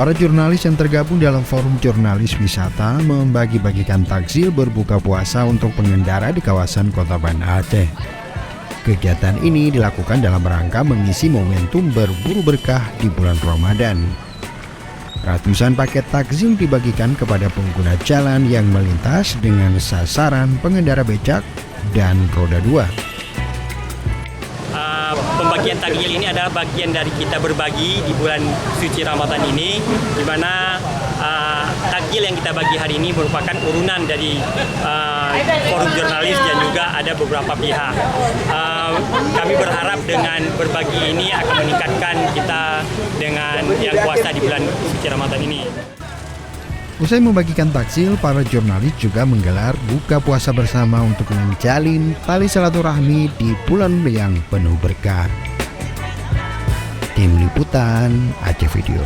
Para jurnalis yang tergabung dalam forum jurnalis wisata membagi-bagikan takjil berbuka puasa untuk pengendara di kawasan Kota Banda Aceh. Kegiatan ini dilakukan dalam rangka mengisi momentum berburu berkah di bulan Ramadan. Ratusan paket takjil dibagikan kepada pengguna jalan yang melintas dengan sasaran pengendara becak dan roda 2. Pembagian takjil ini adalah bagian dari kita berbagi di bulan suci Ramadan ini, di mana takjil yang kita bagi hari ini merupakan urunan dari forum jurnalis dan juga ada beberapa pihak. Kami berharap dengan berbagi ini akan meningkatkan kita dengan yang puasa di bulan suci Ramadan ini. Usai membagikan takjil, para jurnalis juga menggelar buka puasa bersama untuk menjalin tali silaturahmi di bulan yang penuh berkah. Tim Liputan Aceh Video.